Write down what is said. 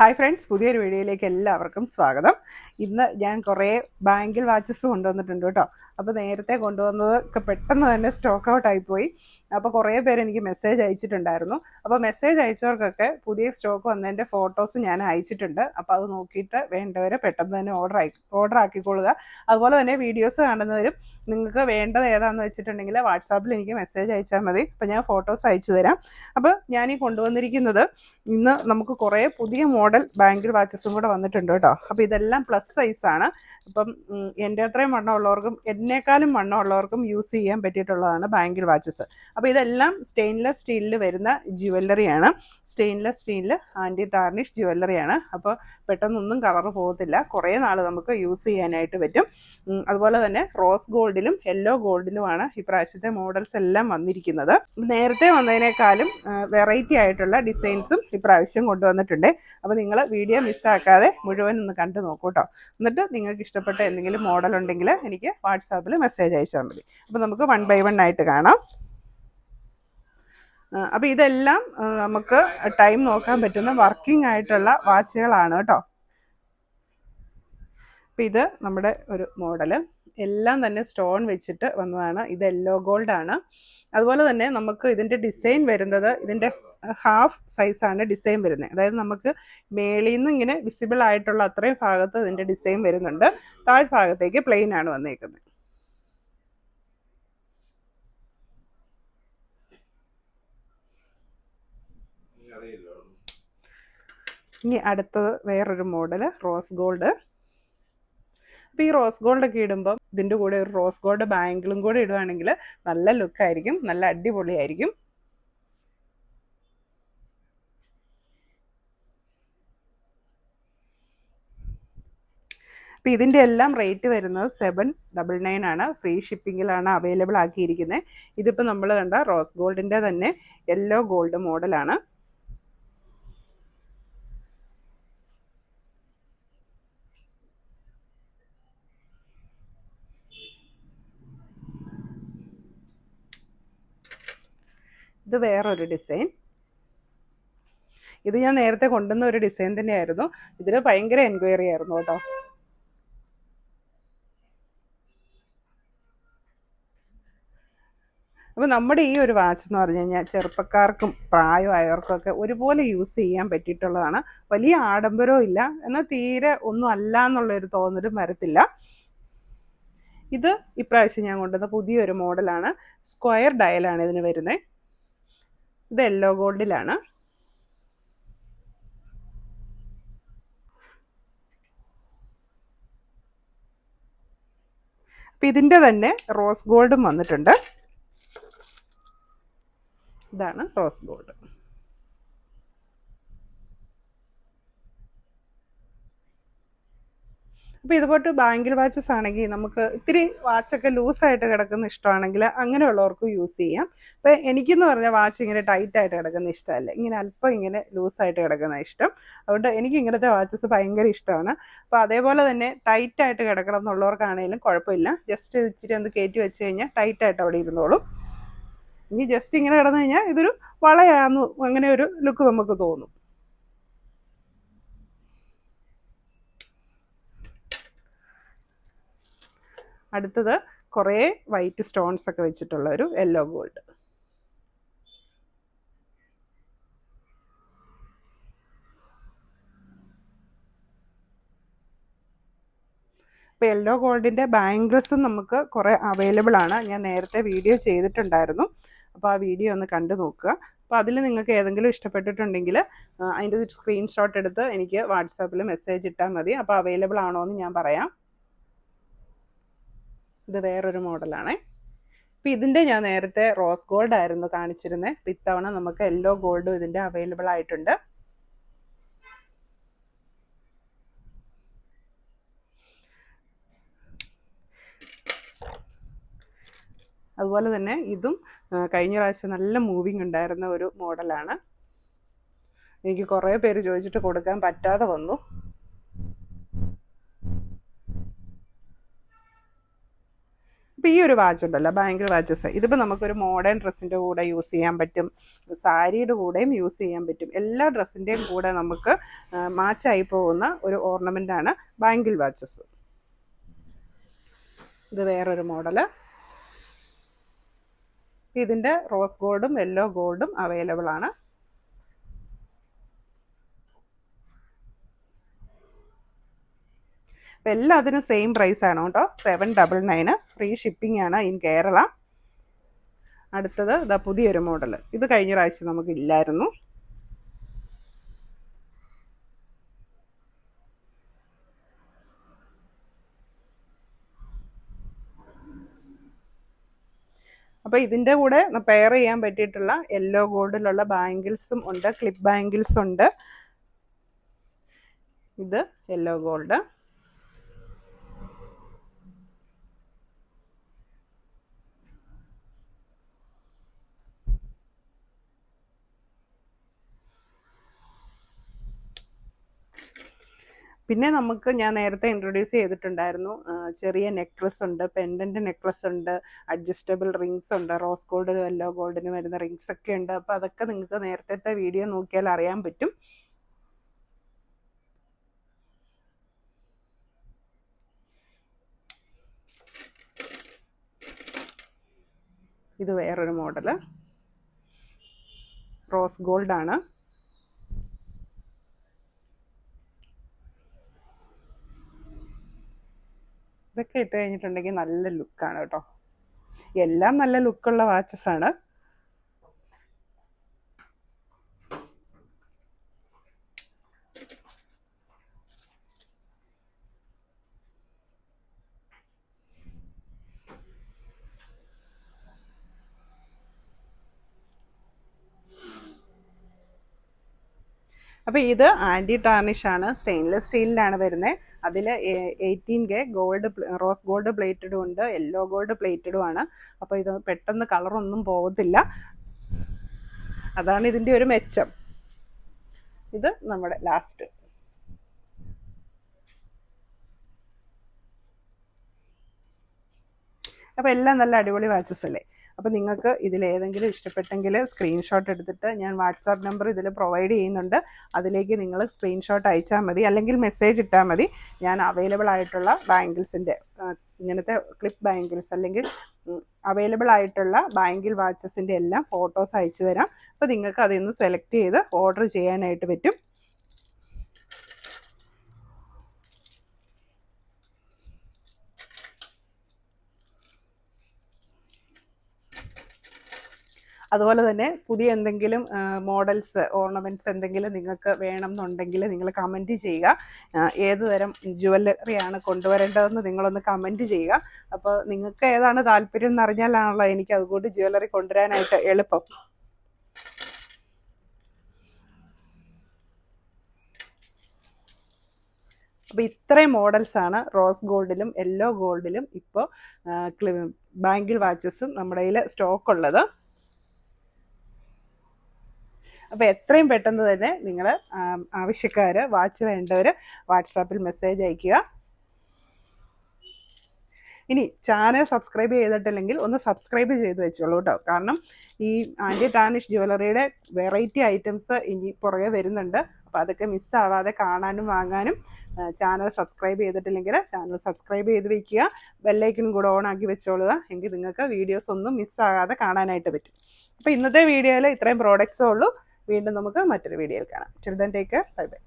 Hi friends, പുതിയൊരു വീഡിയോയിലേക്ക് എല്ലാവർക്കും സ്വാഗതം. ഇന്ന് ഞാൻ കുറേ ബാങ്കിൾ വാച്ചസ് കൊണ്ടുവന്നിട്ടുണ്ട് കേട്ടോ. അപ്പോൾ നേരത്തെ കൊണ്ടുവന്നതൊക്കെ പെട്ടെന്ന് തന്നെ സ്റ്റോക്ക് ഔട്ട് ആയിപ്പോയി. അപ്പോൾ കുറേ പേര് എനിക്ക് മെസ്സേജ് അയച്ചിട്ടുണ്ടായിരുന്നു. അപ്പോൾ മെസ്സേജ് അയച്ചവർക്കൊക്കെ പുതിയ സ്റ്റോക്ക് വന്നതിൻ്റെ ഫോട്ടോസ് ഞാൻ അയച്ചിട്ടുണ്ട്. അപ്പോൾ അത് നോക്കിയിട്ട് വേണ്ടവരെ പെട്ടെന്ന് തന്നെ ഓർഡർ ആക്കിക്കൊള്ളുക. അതുപോലെ തന്നെ വീഡിയോസ് കാണുന്നവരും നിങ്ങൾക്ക് വേണ്ടത് ഏതാണെന്ന് വെച്ചിട്ടുണ്ടെങ്കിൽ വാട്സാപ്പിൽ എനിക്ക് മെസ്സേജ് അയച്ചാൽ മതി. അപ്പോൾ ഞാൻ ഫോട്ടോസ് അയച്ചു തരാം. അപ്പോൾ ഞാൻ ഈ കൊണ്ടുവന്നിരിക്കുന്നത് ഇന്ന് നമുക്ക് കുറേ പുതിയ മോഡൽ ബാങ്കിൾ വാച്ചസും കൂടെ വന്നിട്ടുണ്ട് കേട്ടോ. അപ്പോൾ ഇതെല്ലാം പ്ലസ് സൈസാണ്. അപ്പം എൻ്റെ അത്രയും വണ്ണമുള്ളവർക്കും എന്നേക്കാളും വണ്ണമുള്ളവർക്കും യൂസ് ചെയ്യാൻ പറ്റിയിട്ടുള്ളതാണ് ബാങ്കിൾ വാച്ചസ്. അപ്പോൾ ഇതെല്ലാം സ്റ്റെയിൻലെസ് സ്റ്റീലിൽ വരുന്ന ജ്വല്ലറിയാണ്. സ്റ്റെയിൻലെസ് സ്റ്റീലിൽ ആൻറ്റി ടാർണിഷ് ജ്വല്ലറിയാണ്. അപ്പോൾ പെട്ടെന്നൊന്നും കളറ് പോകത്തില്ല, കുറേ നാൾ നമുക്ക് യൂസ് ചെയ്യാനായിട്ട് പറ്റും. അതുപോലെ തന്നെ റോസ് ഗോൾഡിലും യെല്ലോ ഗോൾഡിലുമാണ് ഇപ്രാവശ്യത്തെ മോഡൽസ് എല്ലാം വന്നിരിക്കുന്നത്. നേരത്തെ വന്നതിനേക്കാളും വെറൈറ്റി ആയിട്ടുള്ള ഡിസൈൻസും ഇപ്രാവശ്യം കൊണ്ടുവന്നിട്ടുണ്ട്. അപ്പോൾ നിങ്ങൾ വീഡിയോ മിസ്സാക്കാതെ മുഴുവൻ ഒന്ന് കണ്ടു നോക്കൂ കേട്ടോ. എന്നിട്ട് നിങ്ങൾക്ക് ഇഷ്ടപ്പെട്ട എന്തെങ്കിലും മോഡൽ ഉണ്ടെങ്കിൽ എനിക്ക് വാട്സാപ്പിൽ മെസ്സേജ് അയച്ചാൽ മതി. അപ്പോൾ നമുക്ക് 1 by 1 ആയിട്ട് കാണാം. അപ്പോൾ ഇതെല്ലാം നമുക്ക് ടൈം നോക്കാൻ പറ്റുന്ന വർക്കിംഗ് ആയിട്ടുള്ള വാച്ചുകളാണ് കേട്ടോ. അപ്പോൾ ഇത് നമ്മുടെ ഒരു മോഡൽ, എല്ലാം തന്നെ സ്റ്റോൺ വെച്ചിട്ട് വന്നതാണ്. ഇത് യെല്ലോ ഗോൾഡ് ആണ്. അതുപോലെ തന്നെ നമുക്ക് ഇതിൻ്റെ ഡിസൈൻ വരുന്നത് ഇതിൻ്റെ ഹാഫ് സൈസാണ് ഡിസൈൻ വരുന്നത്. അതായത് നമുക്ക് മേളിൽ നിന്ന് ഇങ്ങനെ വിസിബിൾ ആയിട്ടുള്ള അത്രയും ഭാഗത്ത് ഇതിൻ്റെ ഡിസൈൻ വരുന്നുണ്ട്. താഴ്ഭാഗത്തേക്ക് പ്ലെയിൻ ആണ് വന്നേക്കുന്നത്. ഇനി അടുത്തത് വേറൊരു മോഡൽ റോസ് ഗോൾഡ്. അപ്പോൾ ഈ റോസ് ഗോൾഡൊക്കെ ഇടുമ്പം ഇതിൻ്റെ കൂടെ ഒരു റോസ് ഗോൾഡ് ബാങ്കിളും കൂടെ ഇടുകയാണെങ്കിൽ നല്ല ലുക്കായിരിക്കും, നല്ല അടിപൊളിയായിരിക്കും. അപ്പോൾ ഇതിൻ്റെ എല്ലാം റേറ്റ് വരുന്നത് 799 ആണ്. ഫ്രീ ഷിപ്പിങ്ങിലാണ് അവൈലബിൾ ആക്കിയിരിക്കുന്നത്. ഇതിപ്പോൾ നമ്മൾ കണ്ട റോസ് ഗോൾഡിൻ്റെ തന്നെ യെല്ലോ ഗോൾഡ് മോഡലാണ്. ഇത് വേറൊരു ഡിസൈൻ. ഇത് ഞാൻ നേരത്തെ കൊണ്ടുവന്ന ഒരു ഡിസൈൻ തന്നെയായിരുന്നു. ഇതിന് ഭയങ്കര എൻക്വയറി ആയിരുന്നു കേട്ടോ. അപ്പോൾ നമ്മുടെ ഈ ഒരു വാച്ച് എന്ന് പറഞ്ഞു കഴിഞ്ഞാൽ ചെറുപ്പക്കാർക്കും പ്രായമായവർക്കൊക്കെ ഒരുപോലെ യൂസ് ചെയ്യാൻ പറ്റിയിട്ടുള്ളതാണ്. വലിയ ആഡംബരവും ഇല്ല, എന്നാൽ തീരെ ഒന്നും അല്ല എന്നുള്ളൊരു തോന്നലും വരത്തില്ല. ഇത് ഇപ്രാവശ്യം ഞാൻ കൊണ്ടുവന്ന പുതിയൊരു മോഡലാണ്. സ്ക്വയർ ഡയലാണ് ഇതിന് വരുന്നത്. ഇത് യെല്ലോ ഗോൾഡിലാണ്. അപ്പം ഇതിൻ്റെ തന്നെ റോസ് ഗോൾഡും വന്നിട്ടുണ്ട്. ഇതാണ് റോസ് ഗോൾഡ്. അപ്പോൾ ഇതുപോട്ട് ബാങ്കിൾ വാച്ചസ് ആണെങ്കിൽ നമുക്ക് ഇത്തിരി വാച്ചൊക്കെ ലൂസായിട്ട് കിടക്കുന്ന ഇഷ്ടമാണെങ്കിൽ അങ്ങനെയുള്ളവർക്ക് യൂസ് ചെയ്യാം. അപ്പോൾ എനിക്കെന്ന് പറഞ്ഞാൽ വാച്ച് ഇങ്ങനെ ടൈറ്റായിട്ട് കിടക്കുന്ന ഇഷ്ടമല്ല, ഇങ്ങനെ അല്പം ഇങ്ങനെ ലൂസായിട്ട് കിടക്കുന്ന ഇഷ്ടം. അതുകൊണ്ട് എനിക്ക് ഇങ്ങനത്തെ വാച്ചസ് ഭയങ്കര ഇഷ്ടമാണ്. അപ്പോൾ അതേപോലെ തന്നെ ടൈറ്റായിട്ട് കിടക്കണം എന്നുള്ളവർക്കാണെങ്കിലും കുഴപ്പമില്ല. ജസ്റ്റ് ഇച്ചിരി ഒന്ന് കയറ്റി വെച്ച് കഴിഞ്ഞാൽ ടൈറ്റായിട്ട് അവിടെ ഇരുന്നോളും. ഇനി ജസ്റ്റ് ഇങ്ങനെ കിടന്നു കഴിഞ്ഞാൽ ഇതൊരു വളയാന്നു അങ്ങനെ ഒരു ലുക്ക് നമുക്ക് തോന്നും. അടുത്തത് കുറേ വൈറ്റ് സ്റ്റോൺസ് ഒക്കെ വെച്ചിട്ടുള്ള ഒരു യെല്ലോ ഗോൾഡ്. ഇപ്പോൾ യെല്ലോ ഗോൾഡിൻ്റെ ബാംഗിൾസും നമുക്ക് കുറേ അവൈലബിൾ ആണ്. ഞാൻ നേരത്തെ വീഡിയോ ചെയ്തിട്ടുണ്ടായിരുന്നു. അപ്പോൾ ആ വീഡിയോ ഒന്ന് കണ്ടു നോക്കുക. അപ്പോൾ അതിൽ നിങ്ങൾക്ക് ഏതെങ്കിലും ഇഷ്ടപ്പെട്ടിട്ടുണ്ടെങ്കിൽ അതിൻ്റെ ഒരു സ്ക്രീൻഷോട്ട് എടുത്ത് എനിക്ക് വാട്സാപ്പിൽ മെസ്സേജ് ഇട്ടാൽ മതി. അപ്പോൾ അവൈലബിൾ ആണോ എന്ന് ഞാൻ പറയാം. ഇത് വേറൊരു മോഡലാണേ. അപ്പോൾ ഇതിൻ്റെ ഞാൻ നേരത്തെ റോസ് ഗോൾഡ് ആയിരുന്നു കാണിച്ചിരുന്നത്. അപ്പോൾ ഇത്തവണ നമുക്ക് യെല്ലോ ഗോൾഡും ഇതിൻ്റെ അവൈലബിൾ ആയിട്ടുണ്ട്. അതുപോലെ തന്നെ ഇതും കഴിഞ്ഞ പ്രാവശ്യം നല്ല മൂവിങ് ഉണ്ടായിരുന്ന ഒരു മോഡലാണ്. എനിക്ക് കുറേ പേര് ചോദിച്ചിട്ട് കൊടുക്കാൻ പറ്റാതെ വന്നു. അപ്പോൾ ഈ ഒരു വാച്ച് ഉണ്ടല്ലോ, ബാംഗിൾ വാച്ചസ്, ഇതിപ്പോൾ നമുക്കൊരു മോഡേൺ ഡ്രസ്സിൻ്റെ കൂടെ യൂസ് ചെയ്യാൻ പറ്റും, സാരിയുടെ കൂടെയും യൂസ് ചെയ്യാൻ പറ്റും. എല്ലാ ഡ്രസ്സിൻ്റെയും കൂടെ നമുക്ക് മാച്ചായി പോകുന്ന ഒരു ഓർണമെൻ്റാണ് ബാംഗിൾ വാച്ചസ്. ഇത് വേറൊരു മോഡല്. ഇതിൻ്റെ റോസ് ഗോൾഡും യെല്ലോ ഗോൾഡും അവൈലബിൾ ആണ്. അപ്പോൾ എല്ലാത്തിനും സെയിം പ്രൈസാണ് കേട്ടോ, 799. ഫ്രീ ഷിപ്പിംഗ് ആണ് ഇൻ കേരള. അടുത്തത് ഇതാ പുതിയൊരു മോഡൽ. ഇത് കഴിഞ്ഞ പ്രാവശ്യം നമുക്കില്ലായിരുന്നു. അപ്പോൾ ഇതിൻ്റെ കൂടെ പെയർ ചെയ്യാൻ പറ്റിയിട്ടുള്ള യെല്ലോ ഗോൾഡിലുള്ള ബാംഗിൾസും ഉണ്ട്, ക്ലിപ്പ് ബാംഗിൾസ് ഉണ്ട്. ഇത് യെല്ലോ ഗോൾഡ്. പിന്നെ നമുക്ക് ഞാൻ നേരത്തെ ഇൻട്രൊഡ്യൂസ് ചെയ്തിട്ടുണ്ടായിരുന്നു, ചെറിയ നെക്ലസ് ഉണ്ട്, പെൻഡൻറ്റ് നെക്ലസ് ഉണ്ട്, അഡ്ജസ്റ്റബിൾ റിങ്സ് ഉണ്ട്, റോസ് ഗോൾഡിനും യെല്ലോ ഗോൾഡിനും വരുന്ന റിങ്സ് ഒക്കെ ഉണ്ട്. അപ്പോൾ അതൊക്കെ നിങ്ങൾക്ക് നേരത്തെ വീഡിയോ നോക്കിയാൽ അറിയാൻ പറ്റും. ഇത് വേറൊരു മോഡല്, റോസ് ഗോൾഡാണ്. ഇതൊക്കെ ഇട്ട് കഴിഞ്ഞിട്ടുണ്ടെങ്കിൽ നല്ല ലുക്കാണ് കേട്ടോ. എല്ലാം നല്ല ലുക്കുള്ള വാച്ചസാണ്. അപ്പോൾ ഇത് ആൻറ്റി ടാർണിഷ് ആണ്, സ്റ്റെയിൻലെസ് സ്റ്റീലിലാണ് വരുന്നത്. അതിൽ 18K ഗോൾഡ്, റോസ് ഗോൾഡ് പ്ലേറ്റഡും ഉണ്ട്, യെല്ലോ ഗോൾഡ് പ്ലേറ്റഡും ആണ്. അപ്പോൾ ഇത് പെട്ടെന്ന് കളറൊന്നും പോകത്തില്ല, അതാണ് ഇതിൻ്റെ ഒരു മെച്ചം. ഇത് നമ്മുടെ ലാസ്റ്റ്. അപ്പോൾ എല്ലാം നല്ല അടിപൊളി വാച്ചസ് അല്ലേ. അപ്പോൾ നിങ്ങൾക്ക് ഇതിലേതെങ്കിലും ഇഷ്ടപ്പെട്ടെങ്കിൽ സ്ക്രീൻഷോട്ട് എടുത്തിട്ട് ഞാൻ വാട്സാപ്പ് നമ്പർ ഇതിൽ പ്രൊവൈഡ് ചെയ്യുന്നുണ്ട്, അതിലേക്ക് നിങ്ങൾ സ്ക്രീൻഷോട്ട് അയച്ചാൽ മതി, അല്ലെങ്കിൽ മെസ്സേജ് ഇട്ടാൽ മതി. ഞാൻ അവൈലബിൾ ആയിട്ടുള്ള ബാംഗിൾസിൻ്റെ, ഇങ്ങനത്തെ ക്ലിപ്പ് ബാംഗിൾസ് അല്ലെങ്കിൽ അവൈലബിൾ ആയിട്ടുള്ള ബാംഗിൾ വാച്ചസിൻ്റെ എല്ലാം ഫോട്ടോസ് അയച്ചു തരാം. അപ്പോൾ നിങ്ങൾക്ക് അതിൽ നിന്ന് സെലക്ട് ചെയ്ത് ഓർഡർ ചെയ്യാനായിട്ട് പറ്റും. അതുപോലെ തന്നെ പുതിയ എന്തെങ്കിലും മോഡൽസ്, ഓർണമെൻറ്റ്സ് എന്തെങ്കിലും നിങ്ങൾക്ക് വേണം എന്നുണ്ടെങ്കിൽ നിങ്ങൾ കമൻറ്റ് ചെയ്യുക. ഏത് തരം ജുവല്ലറിയാണ് കൊണ്ടുവരേണ്ടതെന്ന് നിങ്ങളൊന്ന് കമൻറ്റ് ചെയ്യുക. അപ്പോൾ നിങ്ങൾക്ക് ഏതാണ് താല്പര്യം എന്നറിഞ്ഞാലാണല്ലോ എനിക്ക് അതുകൊണ്ട് ജുവല്ലറി കൊണ്ടുവരാനായിട്ട് എളുപ്പം. അപ്പോൾ ഇത്രയും മോഡൽസാണ് റോസ് ഗോൾഡിലും യെല്ലോ ഗോൾഡിലും ഇപ്പോൾ ബാംഗിൾ വാച്ചസും നമ്മുടെ കയ്യിൽ സ്റ്റോക്ക് ഉള്ളത്. അപ്പോൾ എത്രയും പെട്ടെന്ന് തന്നെ നിങ്ങൾ ആവശ്യക്കാർ, വാച്ച് വേണ്ടവർ വാട്സാപ്പിൽ മെസ്സേജ് അയയ്ക്കുക. ഇനി ചാനൽ സബ്സ്ക്രൈബ് ചെയ്തിട്ടില്ലെങ്കിൽ ഒന്ന് സബ്സ്ക്രൈബ് ചെയ്ത് വെച്ചോളൂ കേട്ടോ. കാരണം ഈ ആൻറ്റി ടാർണിഷ് ജ്വല്ലറിയുടെ വെറൈറ്റി ഐറ്റംസ് ഇനി പുറകെ വരുന്നുണ്ട്. അപ്പോൾ അതൊക്കെ മിസ്സാവാതെ കാണാനും വാങ്ങാനും ചാനൽ സബ്സ്ക്രൈബ് ചെയ്തിട്ടില്ലെങ്കിൽ ചാനൽ സബ്സ്ക്രൈബ് ചെയ്ത് വയ്ക്കുക, ബെല്ലൈക്കനും കൂടെ ഓൺ ആക്കി വെച്ചോളുക. എങ്കിൽ നിങ്ങൾക്ക് വീഡിയോസ് ഒന്നും മിസ്സാകാതെ കാണാനായിട്ട് പറ്റും. അപ്പോൾ ഇന്നത്തെ വീഡിയോയിൽ ഇത്രയും പ്രോഡക്റ്റ്സേ ഉള്ളൂ. വീണ്ടും നമുക്ക് മറ്റൊരു വീഡിയോയിൽ കാണാം. Till then take care, bye bye.